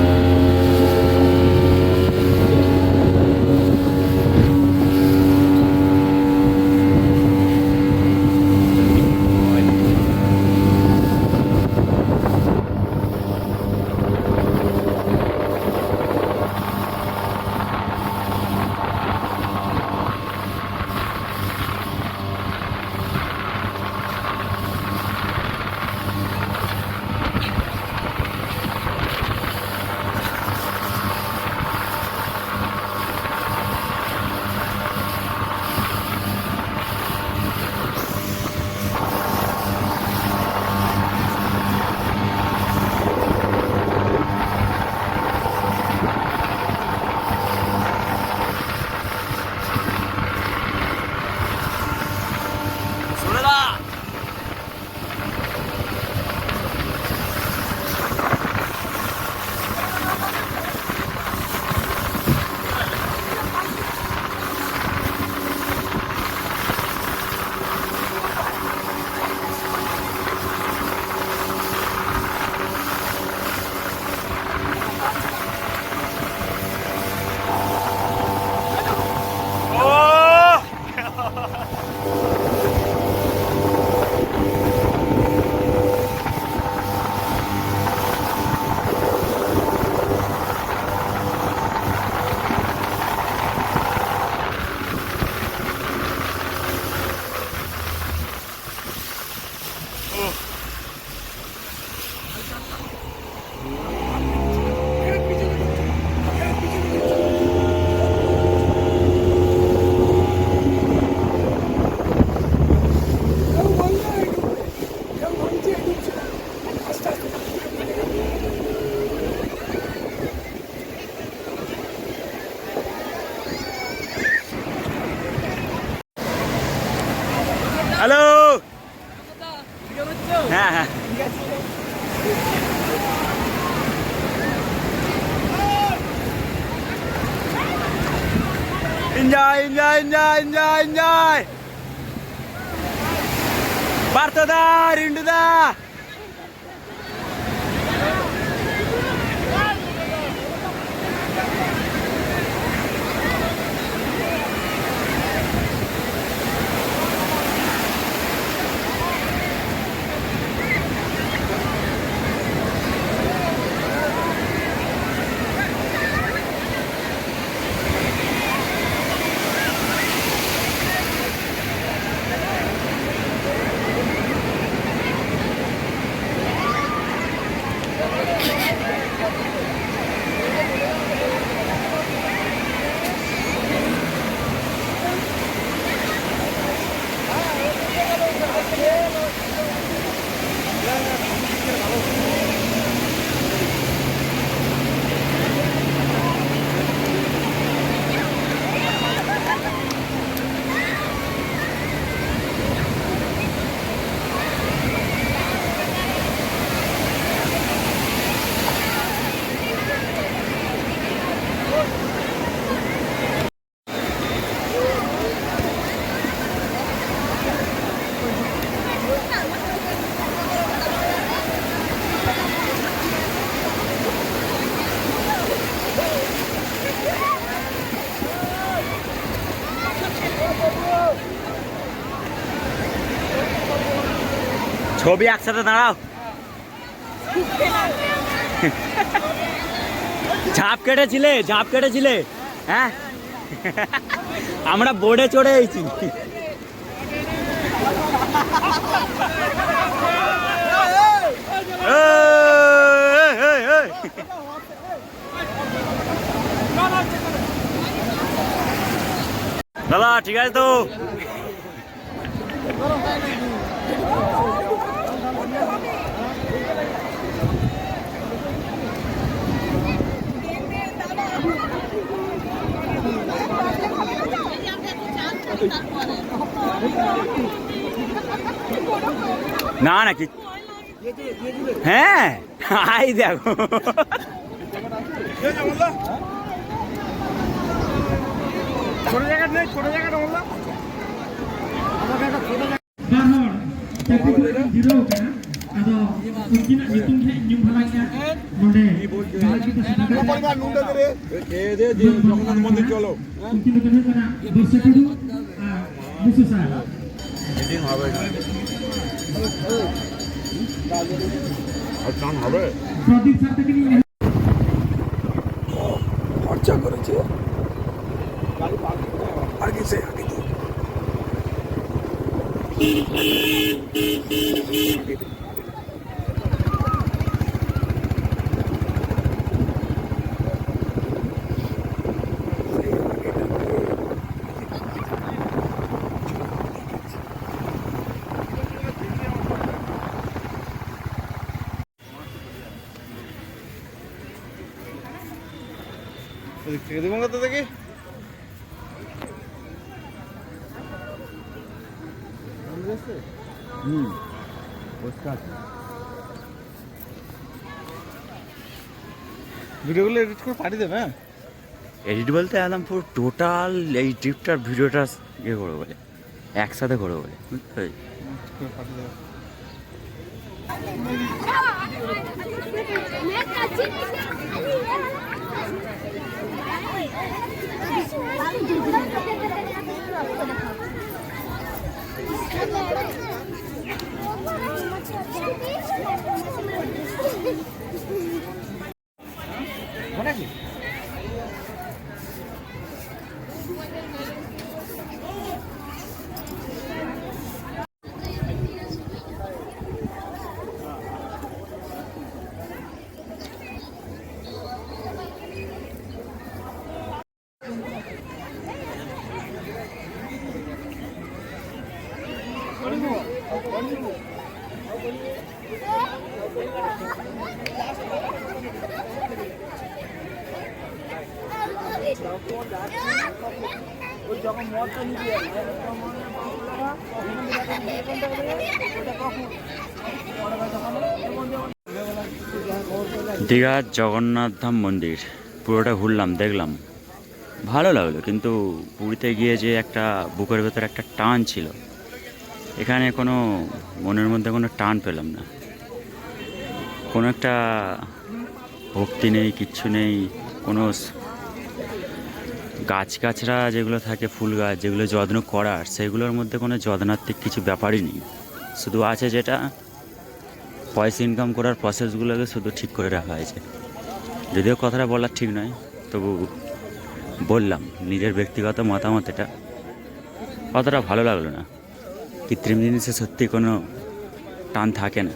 হ্যালো, হ্যাঁ হ্যাঁ enjoy enjoy enjoy enjoy enjoy. পার্থদা, রিন্টুদা, ছবি একসাথে দাঁড়াও। ঝাঁপ কেটেছিলে হ্যাঁ? আমরা বোর্ডে চড়ে এসেছি। দাদা ঠিক আছে তো? না না কি হ্যাঁ আই দেখো ছোট জায়গা নেই, ছোট জায়গাটা বললাম জগন্নাথ মন্দির চলো মিটিং হবে চান হবে খরচা করেছে আগে সে আগে দেবো কত থেকে ভিডিওগুলো এডিট করে পাঠিয়ে দেবে। হ্যাঁ এডিট বলতে একদম পুরো টোটাল এই ট্রিপটার ভিডিওটা ইয়ে করবো বলে, একসাথে করবো বলে, বুঝতে পেরেছি? পাঠিয়ে দেবে। দীঘার জগন্নাথ ধাম মন্দির পুরোটা ঘুরলাম, দেখলাম, ভালো লাগলো, কিন্তু পুরীতে গিয়ে যে একটা বুকের ভেতরে একটা টান ছিল, এখানে কোনো মনের মধ্যে কোনো টান পেলাম না, কোনো একটা ভক্তি নেই, কিচ্ছু নেই, কোনো গাছগাছরা যেগুলো থাকে, ফুল গাছ যেগুলো যত্ন করার, সেগুলোর মধ্যে কোনো যত্নাত্মক কিছু ব্যাপারই নেই। শুধু আছে যেটা পয়সা ইনকাম করার প্রসেসগুলোকে শুধু ঠিক করে রাখা হয়েছে। যদিও কথাটা বলার ঠিক নয়, তবু বললাম নিজের ব্যক্তিগত মতামত, এটা অতটা ভালো লাগলো না। কৃত্রিম জিনিসে সত্যি কোনো টান থাকে না।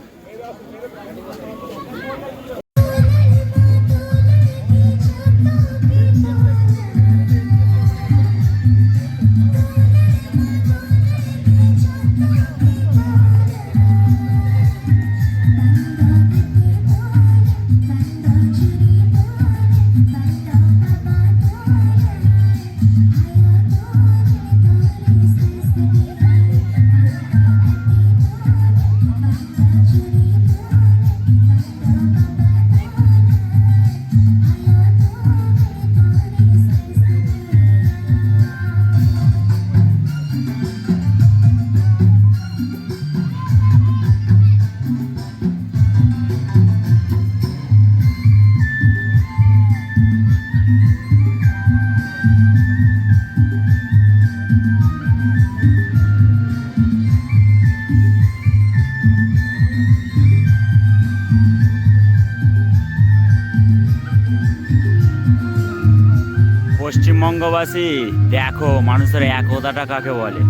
পশ্চিমবঙ্গবাসী দেখো মানুষের একতাটা কাকে বলে।